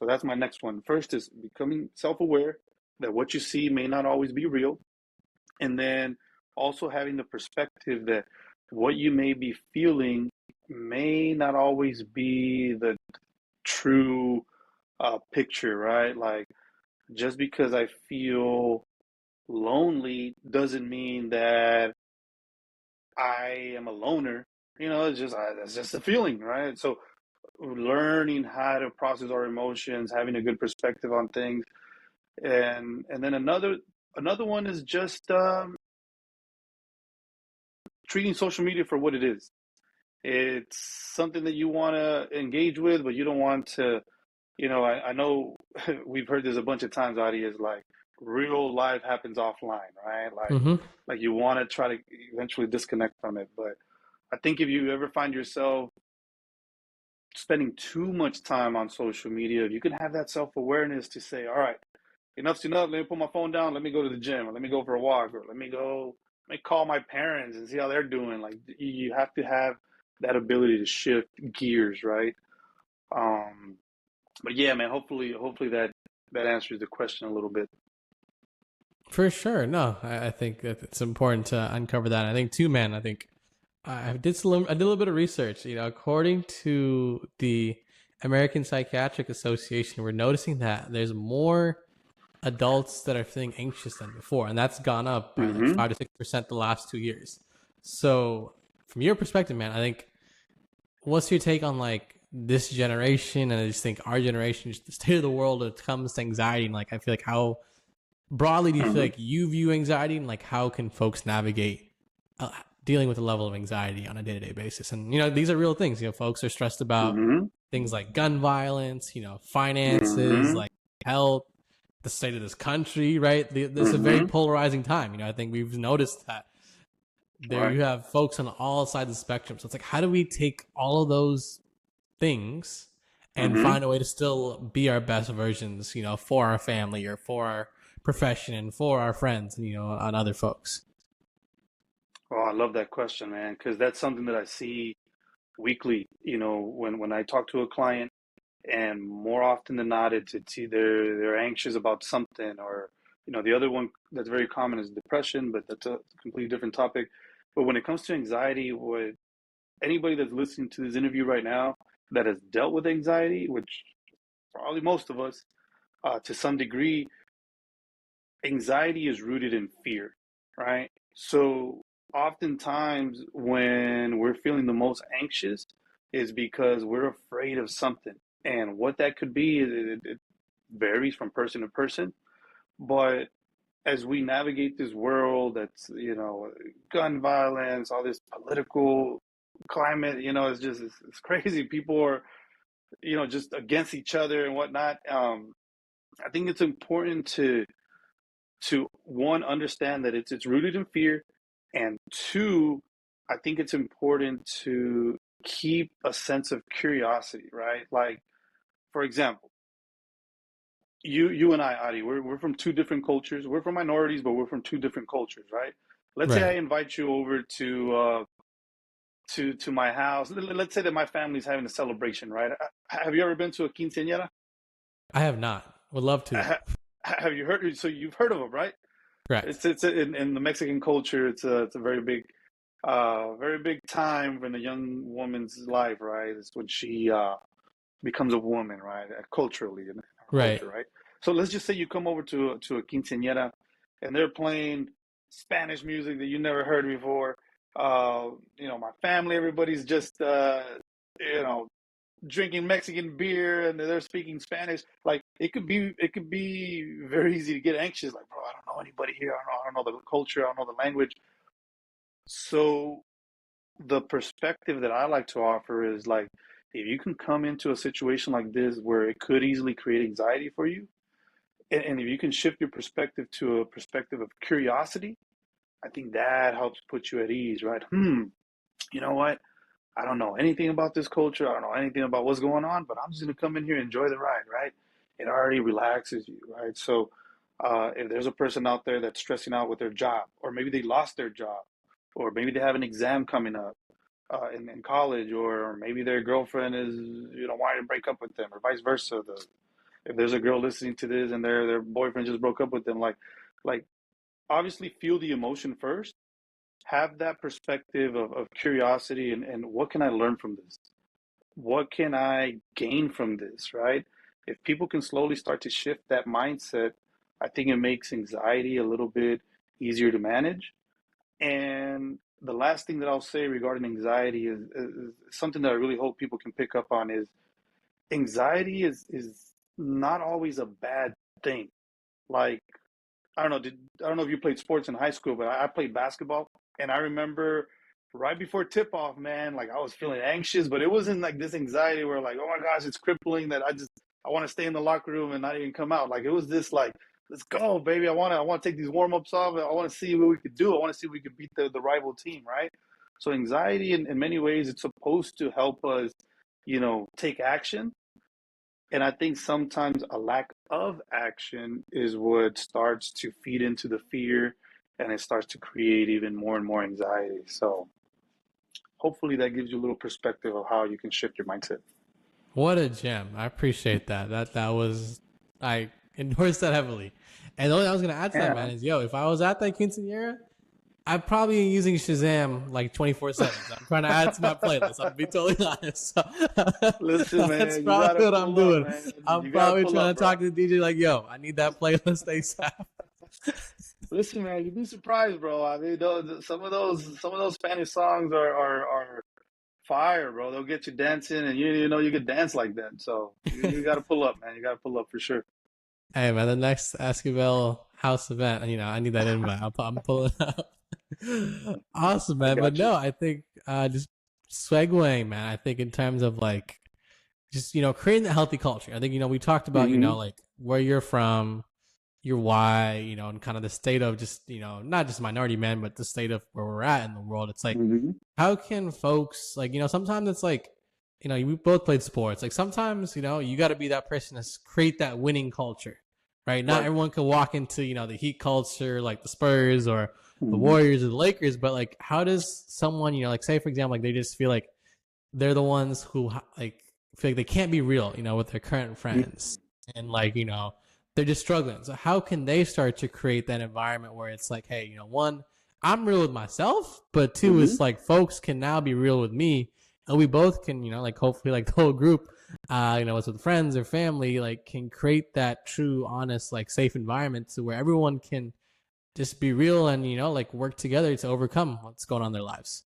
So that's my next one. First is becoming self-aware that what you see may not always be real. And then also having the perspective that what you may be feeling may not always be the true picture, right? Like just because I feel lonely doesn't mean that I am a loner. It's just a feeling, right? So learning how to process our emotions, having a good perspective on things, and then another one is just treating social media for what it is. It's something that you want to engage with, but you don't want to. I know we've heard this a bunch of times. Adi, is like real life happens offline, right? Hmm. Like you want to try to eventually disconnect from it, but I think if you ever find yourself spending too much time on social media, if you can have that self-awareness to say, all right, enough's enough, let me put my phone down, let me go to the gym, or let me go for a walk, or let me call my parents and see how they're doing. Like you have to have that ability to shift gears, right? Um, but yeah, man, hopefully that answers the question a little bit. For sure. No, I think that it's important to uncover that. I think too, man. I think I did a little bit of research. According to the American Psychiatric Association, we're noticing that there's more adults that are feeling anxious than before, and that's gone up by like Mm-hmm. 5 to 6% the last 2 years. So, from your perspective, man, I think what's your take on like this generation, and I just think our generation, just the state of the world when it comes to anxiety, and like I feel like how broadly do you feel Mm-hmm. like you view anxiety, and like how can folks navigate dealing with a level of anxiety on a day-to-day basis? And these are real things. Folks are stressed about Mm-hmm. things like gun violence, finances, Mm-hmm. like health, the state of this country, right? This is a very Mm-hmm. polarizing time. I think we've noticed that All there right. you have folks on all sides of the spectrum. So it's like, how do we take all of those things and Mm-hmm. find a way to still be our best versions, for our family or for our profession and for our friends, and other folks. Oh, I love that question, man, because that's something that I see weekly. When I talk to a client, and more often than not, it's either they're anxious about something, or the other one that's very common is depression, but that's a completely different topic. But when it comes to anxiety, what anybody that's listening to this interview right now that has dealt with anxiety, which probably most of us, to some degree, anxiety is rooted in fear, right? So oftentimes when we're feeling the most anxious is because we're afraid of something. And what that could be, it varies from person to person. But as we navigate this world that's, gun violence, all this political climate, it's crazy. People are, just against each other and whatnot. I think it's important to one, understand that it's rooted in fear, and two, I think it's important to keep a sense of curiosity, right? Like, for example, you and I, Adi, we're from two different cultures. We're from minorities, but we're from two different cultures, right? Let's say I Right. invite you over to my house. Let's say that my family's having a celebration, right? Have you ever been to a quinceañera? I have not. Would love to though. Have you heard? So you've heard of them, right? Correct. It's in the Mexican culture. It's a very big time in a young woman's life, right? It's when she becomes a woman, right? Culturally in our Right. culture, right? So let's just say you come over to a quinceañera, and they're playing Spanish music that you never heard before. My family, everybody's just you know drinking Mexican beer, and they're speaking Spanish. Like it could be very easy to get anxious. Like, bro, I don't know anybody here. I don't know the culture. I don't know the language. So the perspective that I like to offer is like, if you can come into a situation like this where it could easily create anxiety for you, and if you can shift your perspective to a perspective of curiosity, I think that helps put you at ease, right? You know what? I don't know anything about this culture. I don't know anything about what's going on, but I'm just going to come in here and enjoy the ride, right? It already relaxes you, right? So if there's a person out there that's stressing out with their job, or maybe they lost their job, or maybe they have an exam coming up in college, or maybe their girlfriend is, wanting to break up with them, or vice versa. if there's a girl listening to this and their boyfriend just broke up with them, like obviously feel the emotion first, have that perspective of curiosity and what can I learn from this? What can I gain from this, right? If people can slowly start to shift that mindset, I think it makes anxiety a little bit easier to manage. And the last thing that I'll say regarding anxiety is something that I really hope people can pick up on is anxiety is not always a bad thing. Like I don't know if you played sports in high school, but I played basketball, and I remember right before tip off, man, like I was feeling anxious, but it wasn't like this anxiety where like, oh my gosh, it's crippling that I want to stay in the locker room and not even come out. Like it was this like, let's go, baby. I want to take these warm ups off. I want to see what we could do. I want to see if we could beat the rival team, right? So anxiety, in many ways, it's supposed to help us, take action, and I think sometimes a lack of action is what starts to feed into the fear and it starts to create even more and more anxiety. So hopefully that gives you a little perspective of how you can shift your mindset. What a gem! I appreciate that. That was I endorse that heavily. And the only thing I was gonna add to that, man, Yeah. is if I was at that quinceanera, I'm probably using Shazam like 24/7. So I'm trying to add to my playlist. I'm gonna be totally honest. So, Listen, that's man, you probably gotta what I'm pull up, doing. man. I'm You gotta probably pull trying up, to talk bro. to the DJ like, I need that playlist ASAP. Listen, man, you'd be surprised, bro. I mean, some of those Spanish songs are fire, bro. They'll get you dancing, and you could dance like that. So you got to pull up, man. You got to pull up for sure. Hey man, the next Esquivel house event, I need that invite. I'm pulling up. Awesome, I man. But got you. no, I think just segueing, man. I think in terms of like just creating a healthy culture. I think we talked about Hmm. like where you're from, your why, and kind of the state of just not just minority men, but the state of where we're at in the world. It's like Hmm. how can folks like sometimes it's like we both played sports. Like sometimes you got to be that person to create that winning culture, right? Not Right. everyone can walk into the Heat culture like the Spurs or the Hmm. Warriors or the Lakers, but like how does someone like say for example like they just feel like they're the ones who like feel like they can't be real with their current friends, and like they're just struggling. So how can they start to create that environment where it's like, hey, one, I'm real with myself, but two, Hmm. it's like folks can now be real with me, and we both can, like hopefully like the whole group, it's with friends or family, like can create that true, honest, like safe environment to where everyone can just be real and like work together to overcome what's going on in their lives.